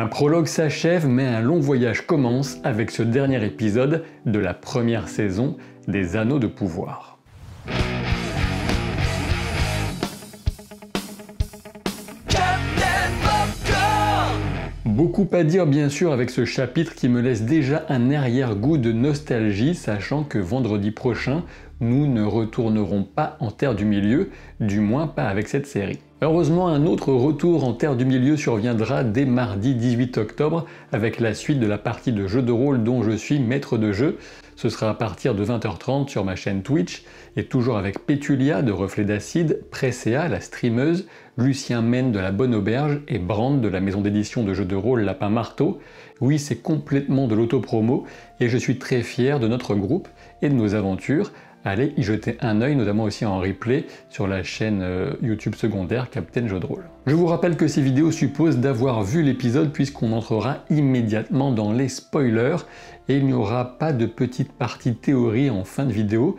Un prologue s'achève, mais un long voyage commence avec ce dernier épisode de la première saison des Anneaux de pouvoir. Beaucoup à dire bien sûr avec ce chapitre qui me laisse déjà un arrière-goût de nostalgie, sachant que vendredi prochain, nous ne retournerons pas en Terre du Milieu, du moins pas avec cette série. Heureusement, un autre retour en Terre du Milieu surviendra dès mardi 18 octobre avec la suite de la partie de jeu de rôle dont je suis maître de jeu. Ce sera à partir de 20h30 sur ma chaîne Twitch, et toujours avec Pétulia de Reflet d'Acide, Presséa, la streameuse, Lucien Men de la Bonne Auberge et Brand de la maison d'édition de jeux de rôle Lapin Marteau. Oui, c'est complètement de l'autopromo, et je suis très fier de notre groupe et de nos aventures. Allez y jeter un œil, notamment aussi en replay sur la chaîne YouTube secondaire Captain Jeu de Rôle. Je vous rappelle que ces vidéos supposent d'avoir vu l'épisode puisqu'on entrera immédiatement dans les spoilers et il n'y aura pas de petite partie théorie en fin de vidéo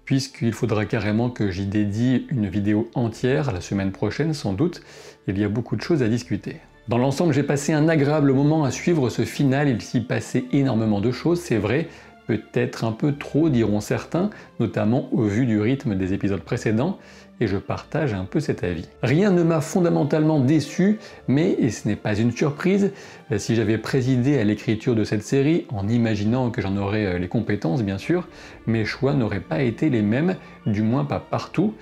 puisqu'il faudra carrément que j'y dédie une vidéo entière la semaine prochaine sans doute. Il y a beaucoup de choses à discuter. Dans l'ensemble, j'ai passé un agréable moment à suivre ce final, il s'y passait énormément de choses, c'est vrai, peut-être un peu trop diront certains, notamment au vu du rythme des épisodes précédents, et je partage un peu cet avis. Rien ne m'a fondamentalement déçu, mais, et ce n'est pas une surprise, si j'avais présidé à l'écriture de cette série, en imaginant que j'en aurais les compétences bien sûr, mes choix n'auraient pas été les mêmes, du moins pas partout,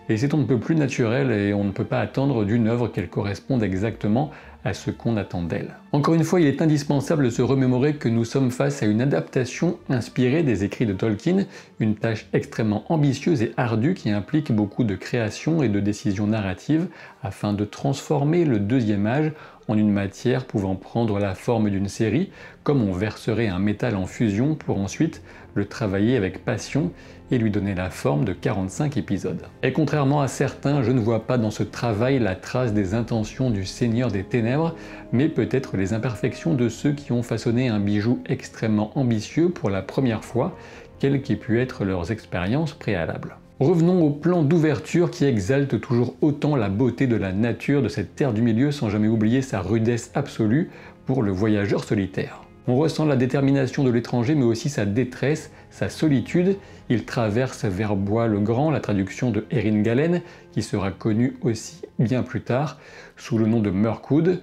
et c'est on ne peut plus naturel et on ne peut pas attendre d'une œuvre qu'elle corresponde exactement à ce qu'on attend d'elle. Encore une fois, il est indispensable de se remémorer que nous sommes face à une adaptation inspirée des écrits de Tolkien, une tâche extrêmement ambitieuse et ardue qui implique beaucoup de création et de décisions narratives afin de transformer le Deuxième Âge en une matière pouvant prendre la forme d'une série, comme on verserait un métal en fusion pour ensuite le travailler avec passion et lui donner la forme de 45 épisodes. Et contrairement à certains, je ne vois pas dans ce travail la trace des intentions du Seigneur des Ténèbres, mais peut-être les imperfections de ceux qui ont façonné un bijou extrêmement ambitieux pour la première fois, quelles qu'aient pu être leurs expériences préalables. Revenons au plan d'ouverture qui exalte toujours autant la beauté de la nature de cette terre du milieu sans jamais oublier sa rudesse absolue pour le voyageur solitaire. On ressent la détermination de l'étranger mais aussi sa détresse, sa solitude. Il traverse vers Bois-le-Grand, la traduction de Erin Galen, qui sera connue aussi bien plus tard sous le nom de Mirkwood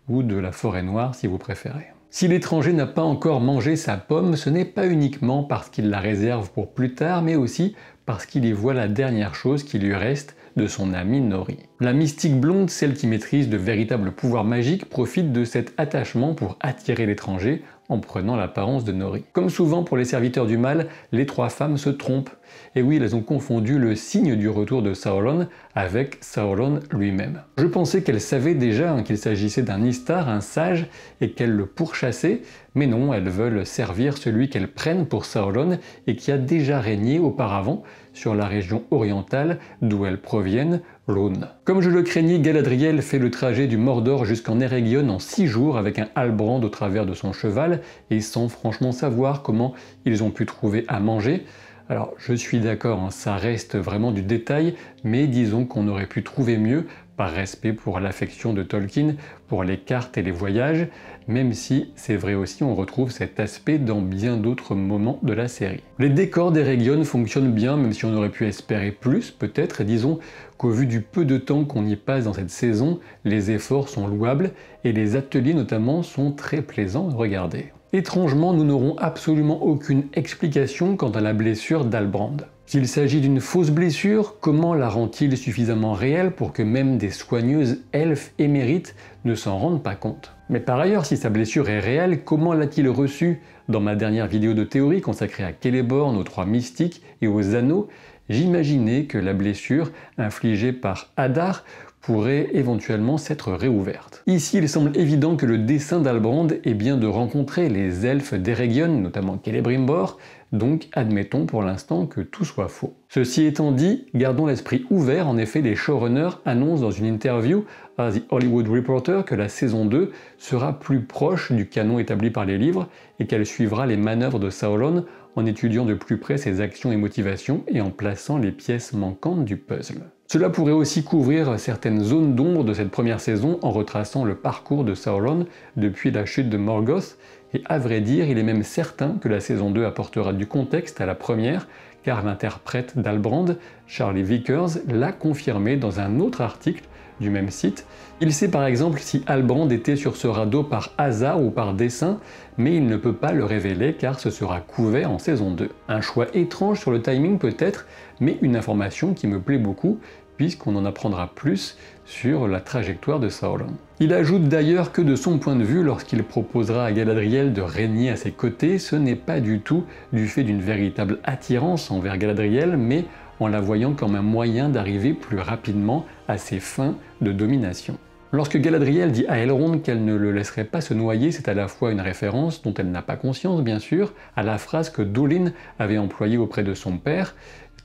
ou de la Forêt Noire si vous préférez. Si l'étranger n'a pas encore mangé sa pomme, ce n'est pas uniquement parce qu'il la réserve pour plus tard, mais aussi parce qu'il y voit la dernière chose qui lui reste de son ami Nori. La mystique blonde, celle qui maîtrise de véritables pouvoirs magiques, profite de cet attachement pour attirer l'étranger en prenant l'apparence de Nori. Comme souvent pour les serviteurs du mal, les trois femmes se trompent. Et oui, elles ont confondu le signe du retour de Sauron avec Sauron lui-même. Je pensais qu'elles savaient déjà qu'il s'agissait d'un Istar, un sage, et qu'elles le pourchassaient, mais non, elles veulent servir celui qu'elles prennent pour Sauron et qui a déjà régné auparavant sur la région orientale d'où elles proviennent, l'Aune. Comme je le craignais, Galadriel fait le trajet du Mordor jusqu'en Eregion en 6 jours avec un halbrand au travers de son cheval et sans franchement savoir comment ils ont pu trouver à manger. Alors je suis d'accord, ça reste vraiment du détail, mais disons qu'on aurait pu trouver mieux par respect pour l'affection de Tolkien, pour les cartes et les voyages, même si c'est vrai aussi on retrouve cet aspect dans bien d'autres moments de la série. Les décors d'Eregion fonctionnent bien, même si on aurait pu espérer plus peut-être, et disons qu'au vu du peu de temps qu'on y passe dans cette saison, les efforts sont louables et les ateliers notamment sont très plaisants à regarder. Étrangement, nous n'aurons absolument aucune explication quant à la blessure d'Halbrand. S'il s'agit d'une fausse blessure, comment la rend-il suffisamment réelle pour que même des soigneuses elfes émérites ne s'en rendent pas compte? Mais par ailleurs, si sa blessure est réelle, comment l'a-t-il reçue? Dans ma dernière vidéo de théorie consacrée à Celeborn, aux trois mystiques et aux anneaux, j'imaginais que la blessure infligée par Adar pourrait éventuellement s'être réouverte. Ici, il semble évident que le dessein d'Halbrand est bien de rencontrer les elfes d'Eregion, notamment Celebrimbor, donc admettons pour l'instant que tout soit faux. Ceci étant dit, gardons l'esprit ouvert, en effet les showrunners annoncent dans une interview à The Hollywood Reporter que la saison 2 sera plus proche du canon établi par les livres et qu'elle suivra les manœuvres de Sauron en étudiant de plus près ses actions et motivations et en plaçant les pièces manquantes du puzzle. Cela pourrait aussi couvrir certaines zones d'ombre de cette première saison en retraçant le parcours de Sauron depuis la chute de Morgoth, et à vrai dire, il est même certain que la saison 2 apportera du contexte à la première, car l'interprète d'Halbrand, Charlie Vickers, l'a confirmé dans un autre article du même site. Il sait par exemple si Halbrand était sur ce radeau par hasard ou par dessein, mais il ne peut pas le révéler car ce sera couvert en saison 2. Un choix étrange sur le timing peut-être, mais une information qui me plaît beaucoup, puisqu'on en apprendra plus sur la trajectoire de Sauron. Il ajoute d'ailleurs que de son point de vue, lorsqu'il proposera à Galadriel de régner à ses côtés, ce n'est pas du tout du fait d'une véritable attirance envers Galadriel, mais en la voyant comme un moyen d'arriver plus rapidement à ses fins de domination. Lorsque Galadriel dit à Elrond qu'elle ne le laisserait pas se noyer, c'est à la fois une référence, dont elle n'a pas conscience bien sûr, à la phrase que Dúlin avait employée auprès de son père,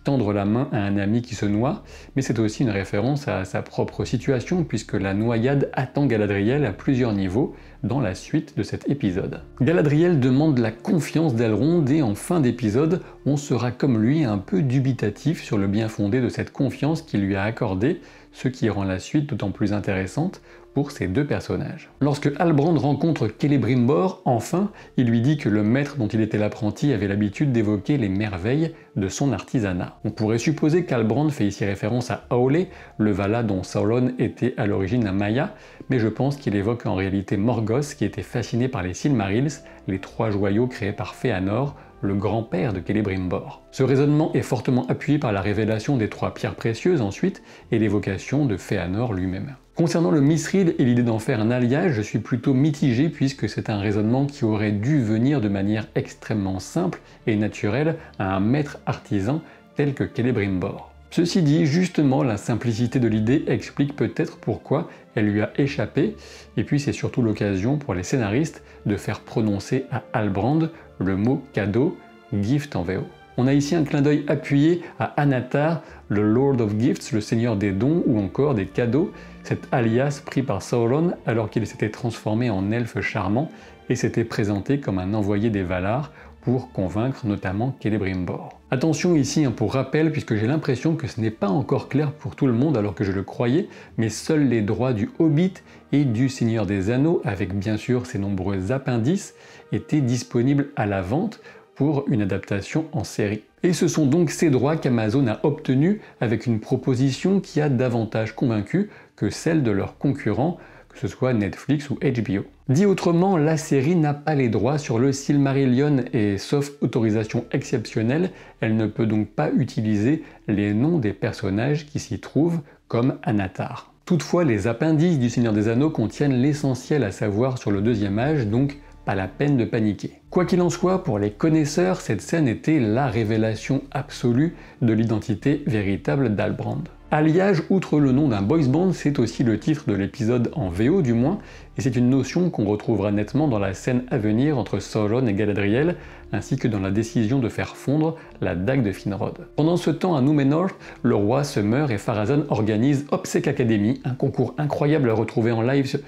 tendre la main à un ami qui se noie, mais c'est aussi une référence à sa propre situation puisque la noyade attend Galadriel à plusieurs niveaux dans la suite de cet épisode. Galadriel demande la confiance d'Elrond et en fin d'épisode, on sera comme lui un peu dubitatif sur le bien fondé de cette confiance qu'il lui a accordée, ce qui rend la suite d'autant plus intéressante pour ces deux personnages. Lorsque Halbrand rencontre Celebrimbor, enfin, il lui dit que le maître dont il était l'apprenti avait l'habitude d'évoquer les merveilles de son artisanat. On pourrait supposer qu'Halbrand fait ici référence à Aule, le Vala dont Sauron était à l'origine un Maya, mais je pense qu'il évoque en réalité Morgoth qui était fasciné par les Silmarils, les 3 joyaux créés par Fëanor, le grand-père de Celebrimbor. Ce raisonnement est fortement appuyé par la révélation des 3 pierres précieuses ensuite et l'évocation de Fëanor lui-même. Concernant le Mithril et l'idée d'en faire un alliage, je suis plutôt mitigé puisque c'est un raisonnement qui aurait dû venir de manière extrêmement simple et naturelle à un maître artisan tel que Celebrimbor. Ceci dit, justement, la simplicité de l'idée explique peut-être pourquoi elle lui a échappé, et puis c'est surtout l'occasion pour les scénaristes de faire prononcer à Halbrand le mot cadeau, gift en VO. On a ici un clin d'œil appuyé à Anatar, le Lord of Gifts, le seigneur des dons ou encore des cadeaux, cet alias pris par Sauron alors qu'il s'était transformé en elfe charmant et s'était présenté comme un envoyé des Valar pour convaincre notamment Celebrimbor. Attention ici pour rappel, puisque j'ai l'impression que ce n'est pas encore clair pour tout le monde alors que je le croyais, mais seuls les droits du Hobbit et du Seigneur des Anneaux, avec bien sûr ses nombreux appendices, étaient disponibles à la vente pour une adaptation en série. Et ce sont donc ces droits qu'Amazon a obtenus avec une proposition qui a davantage convaincu que celle de leurs concurrents, que ce soit Netflix ou HBO. Dit autrement, la série n'a pas les droits sur le Silmarillion et sauf autorisation exceptionnelle, elle ne peut donc pas utiliser les noms des personnages qui s'y trouvent comme Anatar. Toutefois, les appendices du Seigneur des Anneaux contiennent l'essentiel à savoir sur le deuxième âge, donc pas la peine de paniquer. Quoi qu'il en soit, pour les connaisseurs, cette scène était la révélation absolue de l'identité véritable d'Halbrand. Alliage, outre le nom d'un boys band, c'est aussi le titre de l'épisode en VO du moins, et c'est une notion qu'on retrouvera nettement dans la scène à venir entre Sauron et Galadriel, ainsi que dans la décision de faire fondre la dague de Finrod. Pendant ce temps, à Númenor, le roi se meurt et Pharazôn organise Obsec Academy, un concours incroyable à retrouver en live sur...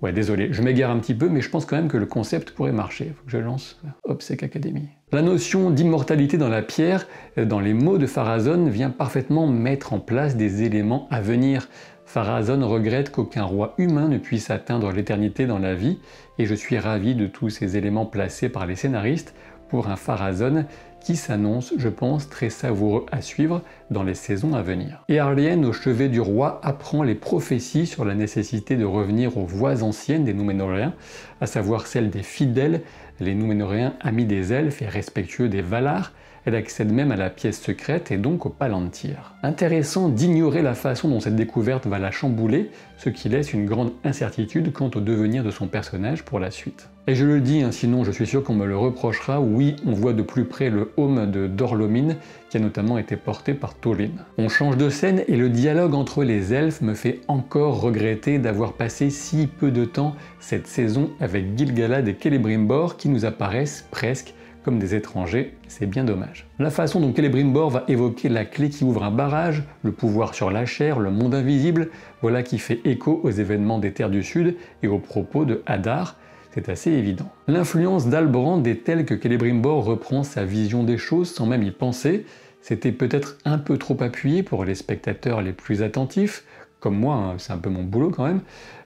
Ouais, désolé, je m'égare un petit peu, mais je pense quand même que le concept pourrait marcher. Faut que je lance Obsec Academy. La notion d'immortalité dans la pierre, dans les mots de Pharazôn, vient parfaitement mettre en place des éléments à venir. Pharazôn regrette qu'aucun roi humain ne puisse atteindre l'éternité dans la vie, et je suis ravi de tous ces éléments placés par les scénaristes pour un Pharazôn qui s'annonce, je pense, très savoureux à suivre dans les saisons à venir. Eärien, au chevet du roi, apprend les prophéties sur la nécessité de revenir aux voies anciennes des Núménoréens, à savoir celles des fidèles, les Núménoréens amis des elfes et respectueux des Valar. Elle accède même à la pièce secrète et donc au Palantir. Intéressant d'ignorer la façon dont cette découverte va la chambouler, ce qui laisse une grande incertitude quant au devenir de son personnage pour la suite. Et je le dis, sinon je suis sûr qu'on me le reprochera, oui, on voit de plus près le home de Dor-lómin, qui a notamment été porté par Tolin. On change de scène et le dialogue entre les elfes me fait encore regretter d'avoir passé si peu de temps cette saison avec Gil-galad et Celebrimbor qui nous apparaissent presque comme des étrangers, c'est bien dommage. La façon dont Celebrimbor va évoquer la clé qui ouvre un barrage, le pouvoir sur la chair, le monde invisible, voilà qui fait écho aux événements des Terres du Sud et aux propos de Hadar, c'est assez évident. L'influence d'Halbrand est telle que Celebrimbor reprend sa vision des choses sans même y penser, C'était peut-être un peu trop appuyé pour les spectateurs les plus attentifs, comme moi, hein, c'est un peu mon boulot quand même,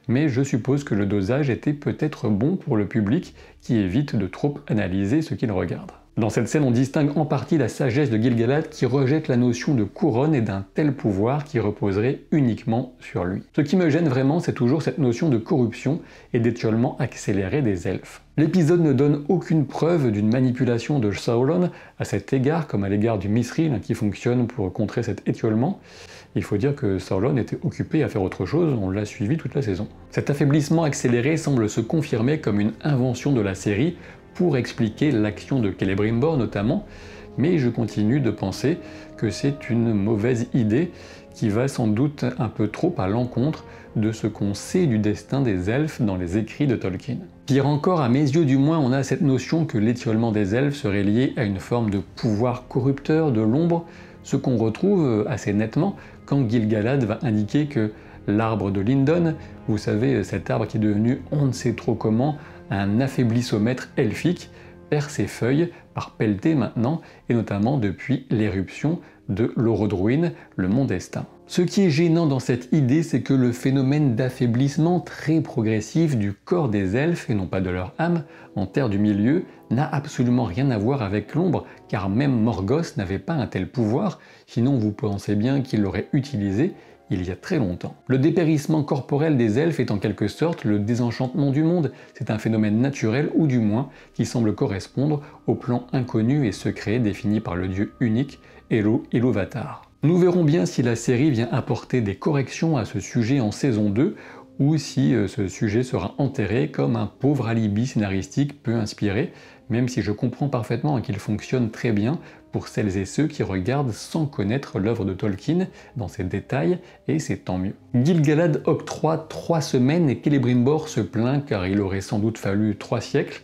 mais je suppose que le dosage était peut-être bon pour le public qui évite de trop analyser ce qu'il regarde. Dans cette scène, on distingue en partie la sagesse de Gil-galad qui rejette la notion de couronne et d'un tel pouvoir qui reposerait uniquement sur lui. Ce qui me gêne vraiment, c'est toujours cette notion de corruption et d'étiolement accéléré des elfes. L'épisode ne donne aucune preuve d'une manipulation de Sauron à cet égard, comme à l'égard du Mithril qui fonctionne pour contrer cet étiolement. Il faut dire que Sauron était occupé à faire autre chose, on l'a suivi toute la saison. Cet affaiblissement accéléré semble se confirmer comme une invention de la série pour expliquer l'action de Celebrimbor notamment, mais je continue de penser que c'est une mauvaise idée qui va sans doute un peu trop à l'encontre de ce qu'on sait du destin des elfes dans les écrits de Tolkien. Pire encore, à mes yeux du moins, on a cette notion que l'étiolement des elfes serait lié à une forme de pouvoir corrupteur de l'ombre, ce qu'on retrouve assez nettement quand Gil-galad va indiquer que l'arbre de Lindon, vous savez, cet arbre qui est devenu on ne sait trop comment un affaiblissomètre elfique, perd ses feuilles par pelletée maintenant, et notamment depuis l'éruption de l'Orodruin, le mont Destin. Ce qui est gênant dans cette idée, c'est que le phénomène d'affaiblissement très progressif du corps des elfes, et non pas de leur âme, en Terre du Milieu, n'a absolument rien à voir avec l'ombre, car même Morgoth n'avait pas un tel pouvoir, sinon vous pensez bien qu'il l'aurait utilisé il y a très longtemps. Le dépérissement corporel des elfes est en quelque sorte le désenchantement du monde. C'est un phénomène naturel, ou du moins, qui semble correspondre au plan inconnu et secret défini par le dieu unique, Iluvatar. Nous verrons bien si la série vient apporter des corrections à ce sujet en saison 2, ou si ce sujet sera enterré comme un pauvre alibi scénaristique peu inspiré, même si je comprends parfaitement qu'il fonctionne très bien pour celles et ceux qui regardent sans connaître l'œuvre de Tolkien dans ses détails, et c'est tant mieux. Gil-galad octroie 3 semaines et Celebrimbor se plaint car il aurait sans doute fallu 3 siècles.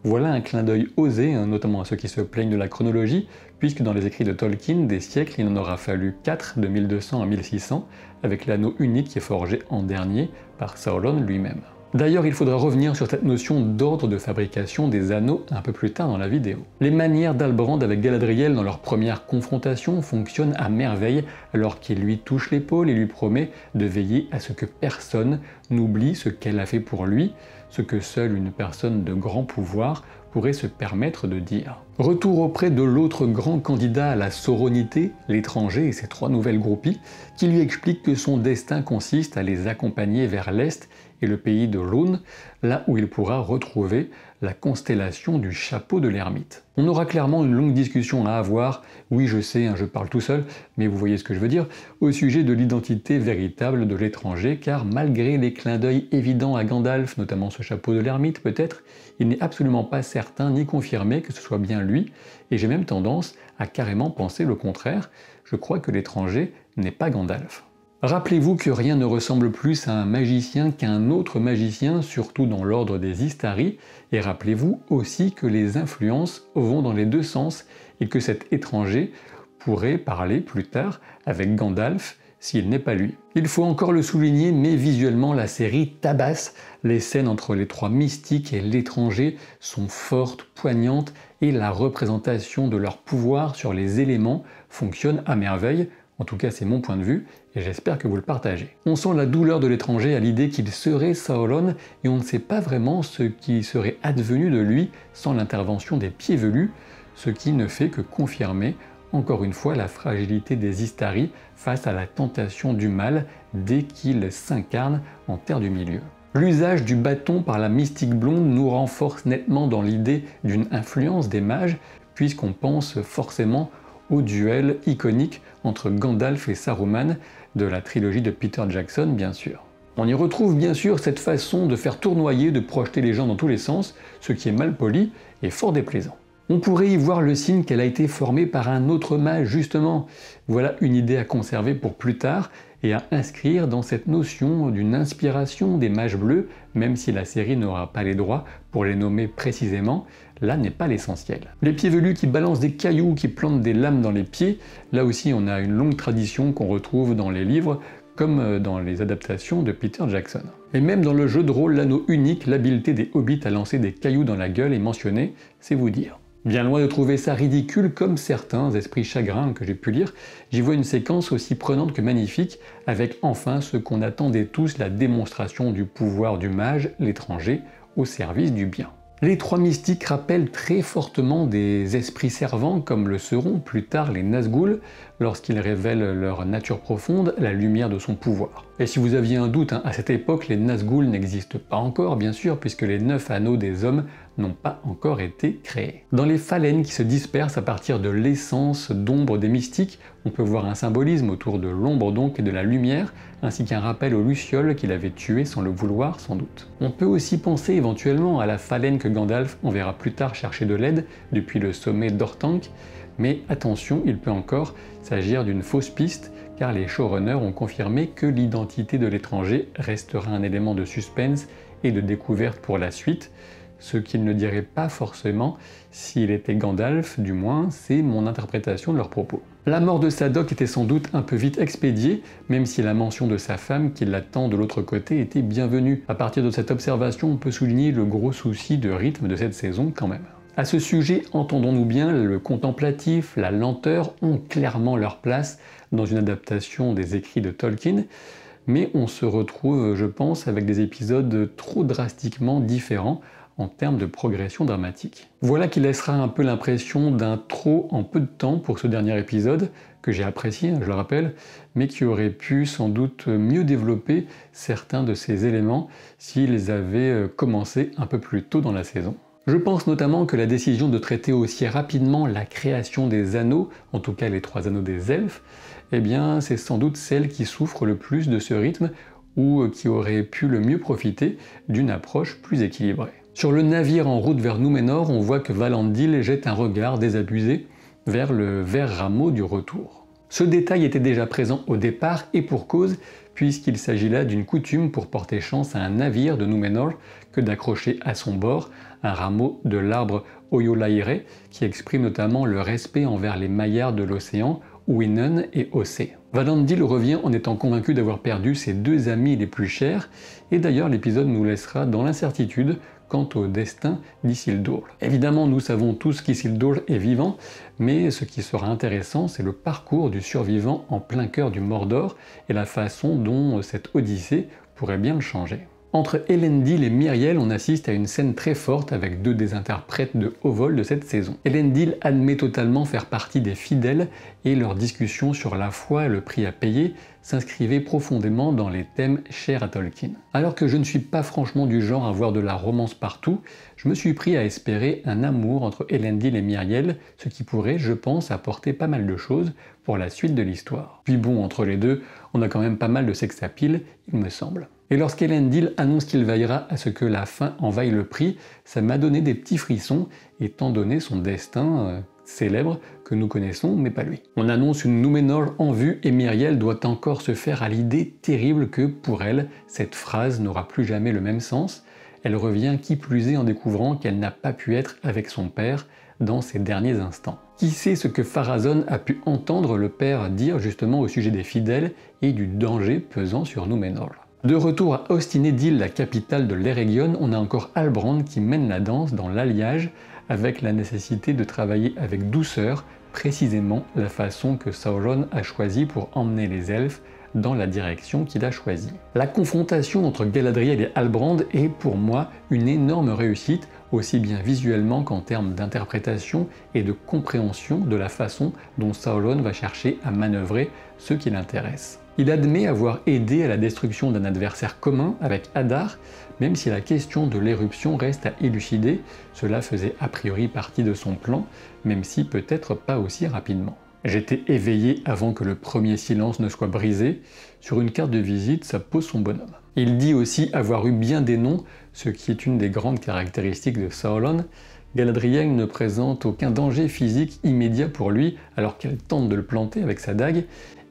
Voilà un clin d'œil osé, notamment à ceux qui se plaignent de la chronologie, puisque dans les écrits de Tolkien, des siècles, il en aura fallu 4 de 1200 à 1600, avec l'anneau unique qui est forgé en dernier par Sauron lui-même. D'ailleurs, il faudra revenir sur cette notion d'ordre de fabrication des anneaux un peu plus tard dans la vidéo. Les manières d'Halbrand avec Galadriel dans leur première confrontation fonctionnent à merveille alors qu'il lui touche l'épaule et lui promet de veiller à ce que personne n'oublie ce qu'elle a fait pour lui, ce que seule une personne de grand pouvoir pourrait se permettre de dire. Retour auprès de l'autre grand candidat à la sauronité, l'étranger et ses 3 nouvelles groupies, qui lui expliquent que son destin consiste à les accompagner vers l'Est et le pays de Lune, là où il pourra retrouver la constellation du chapeau de l'ermite. On aura clairement une longue discussion à avoir, oui je sais, je parle tout seul, mais vous voyez ce que je veux dire, au sujet de l'identité véritable de l'étranger, car malgré les clins d'œil évidents à Gandalf, notamment ce chapeau de l'ermite peut-être, il n'est absolument pas certain ni confirmé que ce soit bien lui, et j'ai même tendance à carrément penser le contraire, je crois que l'étranger n'est pas Gandalf. Rappelez-vous que rien ne ressemble plus à un magicien qu'à un autre magicien, surtout dans l'ordre des Istari, et rappelez-vous aussi que les influences vont dans les 2 sens et que cet étranger pourrait parler plus tard avec Gandalf s'il n'est pas lui. Il faut encore le souligner, mais visuellement la série tabasse. Les scènes entre les 3 mystiques et l'étranger sont fortes, poignantes, et la représentation de leur pouvoir sur les éléments fonctionne à merveille. En tout cas, c'est mon point de vue, et j'espère que vous le partagez. On sent la douleur de l'étranger à l'idée qu'il serait Sauron, et on ne sait pas vraiment ce qui serait advenu de lui sans l'intervention des pieds velus, ce qui ne fait que confirmer, encore une fois, la fragilité des Istari face à la tentation du mal dès qu'il s'incarne en Terre du Milieu. L'usage du bâton par la mystique blonde nous renforce nettement dans l'idée d'une influence des mages, puisqu'on pense forcément au duel iconique entre Gandalf et Saruman de la trilogie de Peter Jackson, bien sûr. On y retrouve bien sûr cette façon de faire tournoyer, de projeter les gens dans tous les sens, ce qui est mal poli et fort déplaisant. On pourrait y voir le signe qu'elle a été formée par un autre mage justement. Voilà une idée à conserver pour plus tard et à inscrire dans cette notion d'une inspiration des mages bleus, même si la série n'aura pas les droits pour les nommer précisément, là n'est pas l'essentiel. Les pieds velus qui balancent des cailloux, qui plantent des lames dans les pieds, là aussi on a une longue tradition qu'on retrouve dans les livres, comme dans les adaptations de Peter Jackson. Et même dans le jeu de rôle L'Anneau unique, l'habileté des hobbits à lancer des cailloux dans la gueule est mentionnée, c'est vous dire. Bien loin de trouver ça ridicule comme certains esprits chagrins que j'ai pu lire, j'y vois une séquence aussi prenante que magnifique, avec enfin ce qu'on attendait tous, la démonstration du pouvoir du mage, l'étranger, au service du bien. Les trois mystiques rappellent très fortement des esprits servants comme le seront plus tard les Nazgûl lorsqu'ils révèlent leur nature profonde, la lumière de son pouvoir. Et si vous aviez un doute, à cette époque les Nazgûl n'existent pas encore bien sûr puisque les 9 anneaux des hommes n'ont pas encore été créés. Dans les phalènes qui se dispersent à partir de l'essence d'ombre des mystiques, on peut voir un symbolisme autour de l'ombre donc et de la lumière, ainsi qu'un rappel aux lucioles qu'il avait tuées sans le vouloir sans doute. On peut aussi penser éventuellement à la phalène que Gandalf enverra plus tard chercher de l'aide depuis le sommet d'Orthanc, mais attention, il peut encore s'agir d'une fausse piste, car les showrunners ont confirmé que l'identité de l'étranger restera un élément de suspense et de découverte pour la suite, ce qu'ils ne diraient pas forcément s'il était Gandalf, du moins c'est mon interprétation de leurs propos. La mort de Sadok était sans doute un peu vite expédiée, même si la mention de sa femme qui l'attend de l'autre côté était bienvenue. À partir de cette observation, on peut souligner le gros souci de rythme de cette saison quand même. À ce sujet, entendons-nous bien, le contemplatif, la lenteur ont clairement leur place dans une adaptation des écrits de Tolkien, mais on se retrouve, je pense, avec des épisodes trop drastiquement différents en termes de progression dramatique. Voilà qui laissera un peu l'impression d'un trop en peu de temps pour ce dernier épisode, que j'ai apprécié, je le rappelle, mais qui aurait pu sans doute mieux développer certains de ces éléments s'ils avaient commencé un peu plus tôt dans la saison. Je pense notamment que la décision de traiter aussi rapidement la création des anneaux, en tout cas les 3 anneaux des elfes, eh bien c'est sans doute celle qui souffre le plus de ce rythme ou qui aurait pu le mieux profiter d'une approche plus équilibrée. Sur le navire en route vers Númenor, on voit que Valandil jette un regard désabusé vers le vert rameau du retour. Ce détail était déjà présent au départ et pour cause, puisqu'il s'agit là d'une coutume pour porter chance à un navire de Númenor que d'accrocher à son bord un rameau de l'arbre Oyolaire qui exprime notamment le respect envers les maillards de l'océan, Uinen et Ossé. Valandil revient en étant convaincu d'avoir perdu ses 2 amis les plus chers, et d'ailleurs l'épisode nous laissera dans l'incertitude quant au destin d'Isildur. Évidemment, nous savons tous qu'Isildur est vivant, mais ce qui sera intéressant, c'est le parcours du survivant en plein cœur du Mordor et la façon dont cette odyssée pourrait bien le changer. Entre Elendil et Myriel, on assiste à une scène très forte avec 2 des interprètes de haut vol de cette saison. Elendil admet totalement faire partie des fidèles et leur discussion sur la foi et le prix à payer s'inscrivait profondément dans les thèmes chers à Tolkien. Alors que je ne suis pas franchement du genre à voir de la romance partout, je me suis pris à espérer un amour entre Elendil et Myriel, ce qui pourrait, je pense, apporter pas mal de choses pour la suite de l'histoire. Puis bon, entre les deux, on a quand même pas mal de sex appeal, il me semble. Et lorsqu'Elendil annonce qu'il veillera à ce que la faim envahisse le prix, ça m'a donné des petits frissons, étant donné son destin célèbre que nous connaissons, mais pas lui. On annonce une Númenor en vue et Myriel doit encore se faire à l'idée terrible que, pour elle, cette phrase n'aura plus jamais le même sens. Elle revient qui plus est en découvrant qu'elle n'a pas pu être avec son père dans ses derniers instants. Qui sait ce que Pharazôn a pu entendre le père dire justement au sujet des fidèles et du danger pesant sur Númenor. De retour à Ostinedil, la capitale de l'Eregion, on a encore Halbrand qui mène la danse dans l'alliage avec la nécessité de travailler avec douceur, précisément la façon que Sauron a choisi pour emmener les elfes dans la direction qu'il a choisie. La confrontation entre Galadriel et Halbrand est pour moi une énorme réussite, aussi bien visuellement qu'en termes d'interprétation et de compréhension de la façon dont Sauron va chercher à manœuvrer ce qui l'intéresse. Il admet avoir aidé à la destruction d'un adversaire commun avec Adar, même si la question de l'éruption reste à élucider, cela faisait a priori partie de son plan, même si peut-être pas aussi rapidement. J'étais éveillé avant que le premier silence ne soit brisé, sur une carte de visite ça pose son bonhomme. Il dit aussi avoir eu bien des noms, ce qui est une des grandes caractéristiques de Sauron. Galadriel ne présente aucun danger physique immédiat pour lui alors qu'elle tente de le planter avec sa dague,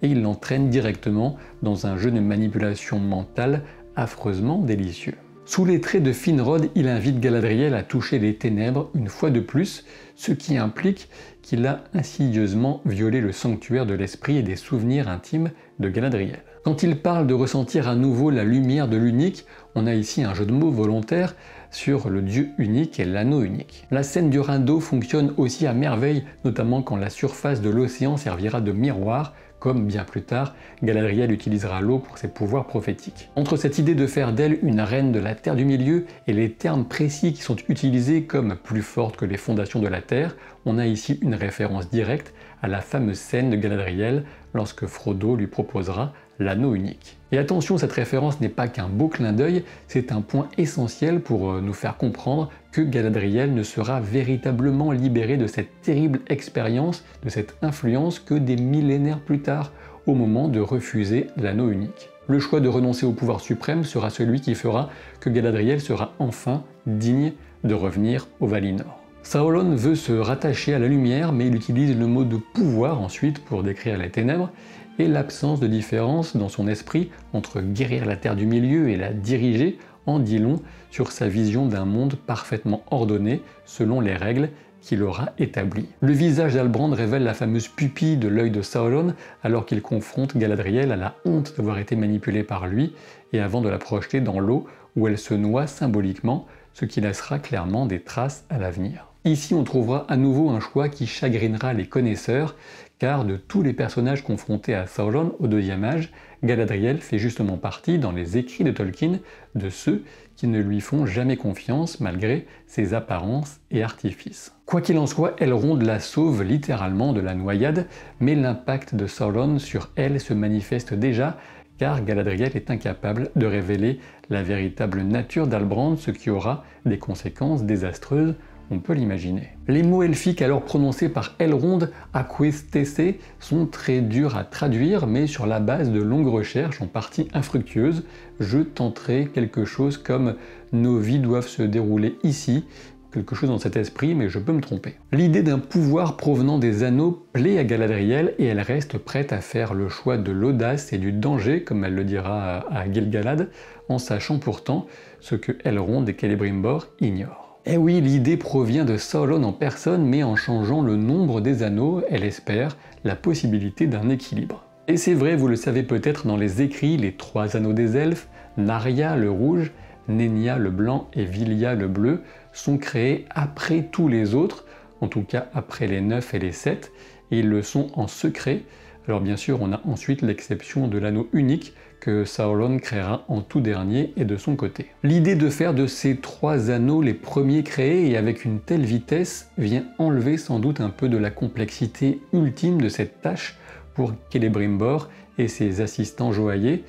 et il l'entraîne directement dans un jeu de manipulation mentale affreusement délicieux. Sous les traits de Finrod, il invite Galadriel à toucher les ténèbres une fois de plus, ce qui implique qu'il a insidieusement violé le sanctuaire de l'esprit et des souvenirs intimes de Galadriel. Quand il parle de ressentir à nouveau la lumière de l'unique, on a ici un jeu de mots volontaire, sur le dieu unique et l'anneau unique. La scène du radeau fonctionne aussi à merveille, notamment quand la surface de l'océan servira de miroir, comme bien plus tard, Galadriel utilisera l'eau pour ses pouvoirs prophétiques. Entre cette idée de faire d'elle une reine de la Terre du Milieu et les termes précis qui sont utilisés comme plus forte que les fondations de la Terre, on a ici une référence directe à la fameuse scène de Galadriel lorsque Frodo lui proposera l'anneau unique. Et attention, cette référence n'est pas qu'un beau clin d'œil, c'est un point essentiel pour nous faire comprendre que Galadriel ne sera véritablement libérée de cette terrible expérience, de cette influence que des millénaires plus tard, au moment de refuser l'anneau unique. Le choix de renoncer au pouvoir suprême sera celui qui fera que Galadriel sera enfin digne de revenir au Valinor. Sauron veut se rattacher à la lumière, mais il utilise le mot de pouvoir ensuite pour décrire les ténèbres, et l'absence de différence dans son esprit entre guérir la Terre du Milieu et la diriger en dit long sur sa vision d'un monde parfaitement ordonné selon les règles qu'il aura établies. Le visage d'Halbrand révèle la fameuse pupille de l'œil de Sauron alors qu'il confronte Galadriel à la honte d'avoir été manipulée par lui et avant de la projeter dans l'eau où elle se noie symboliquement, ce qui laissera clairement des traces à l'avenir. Ici, on trouvera à nouveau un choix qui chagrinera les connaisseurs, car de tous les personnages confrontés à Sauron au Deuxième Âge, Galadriel fait justement partie, dans les écrits de Tolkien, de ceux qui ne lui font jamais confiance malgré ses apparences et artifices. Quoi qu'il en soit, Elrond la sauve littéralement de la noyade, mais l'impact de Sauron sur elle se manifeste déjà, car Galadriel est incapable de révéler la véritable nature d'Halbrand, ce qui aura des conséquences désastreuses, on peut l'imaginer. Les mots elfiques alors prononcés par Elrond, Aquistese, sont très durs à traduire, mais sur la base de longues recherches en partie infructueuses, je tenterai quelque chose comme « nos vies doivent se dérouler ici », quelque chose dans cet esprit, mais je peux me tromper. L'idée d'un pouvoir provenant des anneaux plaît à Galadriel et elle reste prête à faire le choix de l'audace et du danger, comme elle le dira à Gil-galad, en sachant pourtant ce que Elrond et Celebrimbor ignorent. Eh oui, l'idée provient de Sauron en personne, mais en changeant le nombre des anneaux, elle espère la possibilité d'un équilibre. Et c'est vrai, vous le savez peut-être dans les écrits, les 3 anneaux des elfes, Narya le rouge, Nenya le blanc et Vilya le bleu, sont créés après tous les autres, en tout cas après les 9 et les 7, et ils le sont en secret. Alors bien sûr, on a ensuite l'exception de l'anneau unique que Sauron créera en tout dernier et de son côté. L'idée de faire de ces 3 anneaux les premiers créés et avec une telle vitesse vient enlever sans doute un peu de la complexité ultime de cette tâche pour Celebrimbor et ses assistants joailliers,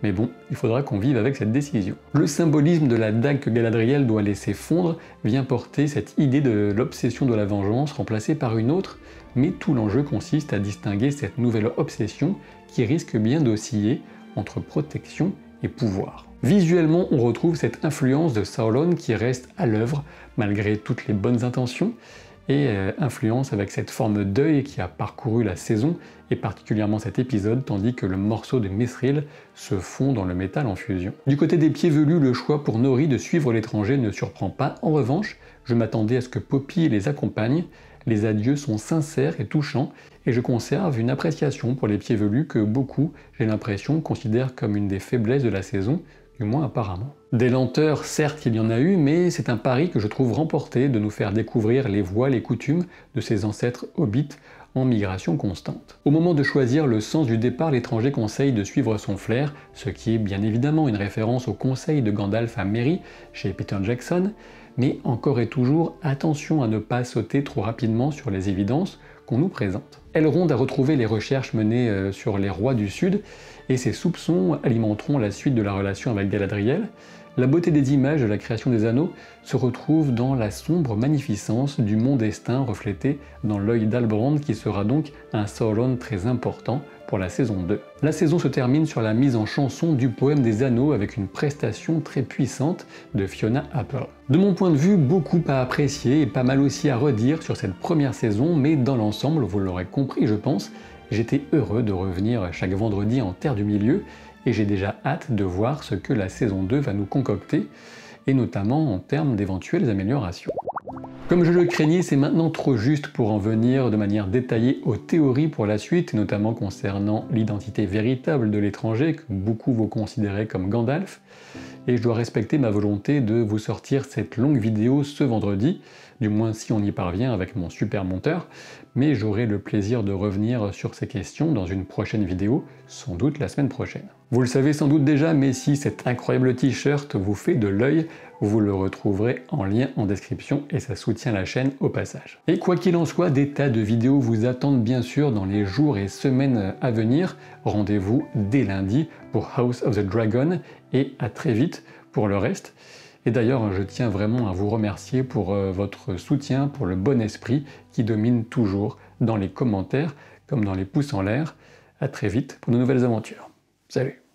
mais bon, il faudra qu'on vive avec cette décision. Le symbolisme de la dague que Galadriel doit laisser fondre vient porter cette idée de l'obsession de la vengeance remplacée par une autre, mais tout l'enjeu consiste à distinguer cette nouvelle obsession qui risque bien d'osciller entre protection et pouvoir. Visuellement, on retrouve cette influence de Sauron qui reste à l'œuvre malgré toutes les bonnes intentions, et influence avec cette forme d'œil qui a parcouru la saison, et particulièrement cet épisode, tandis que le morceau de Mithril se fond dans le métal en fusion. Du côté des pieds velus, le choix pour Nori de suivre l'étranger ne surprend pas. En revanche, je m'attendais à ce que Poppy les accompagne. Les adieux sont sincères et touchants, et je conserve une appréciation pour les pieds velus que beaucoup, j'ai l'impression, considèrent comme une des faiblesses de la saison, du moins apparemment. Des lenteurs, certes il y en a eu, mais c'est un pari que je trouve remporté de nous faire découvrir les voies, les coutumes de ces ancêtres hobbits en migration constante. Au moment de choisir le sens du départ, l'étranger conseille de suivre son flair, ce qui est bien évidemment une référence au conseil de Gandalf à Merry chez Peter Jackson, mais encore et toujours, attention à ne pas sauter trop rapidement sur les évidences qu'on nous présente. Elrond a retrouvé les recherches menées sur les rois du Sud, et ses soupçons alimenteront la suite de la relation avec Galadriel. La beauté des images de la création des anneaux se retrouve dans la sombre magnificence du mont Destin reflété dans l'œil d'Halbrand, qui sera donc un Sauron très important pour la saison 2. La saison se termine sur la mise en chanson du poème des anneaux avec une prestation très puissante de Fiona Apple. De mon point de vue, beaucoup à apprécier et pas mal aussi à redire sur cette première saison, mais dans l'ensemble, vous l'aurez compris je pense, j'étais heureux de revenir chaque vendredi en Terre du Milieu, et j'ai déjà hâte de voir ce que la saison 2 va nous concocter, et notamment en termes d'éventuelles améliorations. Comme je le craignais, c'est maintenant trop juste pour en venir de manière détaillée aux théories pour la suite, notamment concernant l'identité véritable de l'étranger, que beaucoup vont considérer comme Gandalf. et je dois respecter ma volonté de vous sortir cette longue vidéo ce vendredi, du moins si on y parvient avec mon super monteur, mais j'aurai le plaisir de revenir sur ces questions dans une prochaine vidéo, sans doute la semaine prochaine. Vous le savez sans doute déjà, mais si cet incroyable t-shirt vous fait de l'œil, vous le retrouverez en lien en description et ça soutient la chaîne au passage. Et quoi qu'il en soit, des tas de vidéos vous attendent bien sûr dans les jours et semaines à venir. Rendez-vous dès lundi pour House of the Dragon et à très vite pour le reste. Et d'ailleurs, je tiens vraiment à vous remercier pour votre soutien, pour le bon esprit qui domine toujours dans les commentaires comme dans les pouces en l'air. À très vite pour de nouvelles aventures. Salut!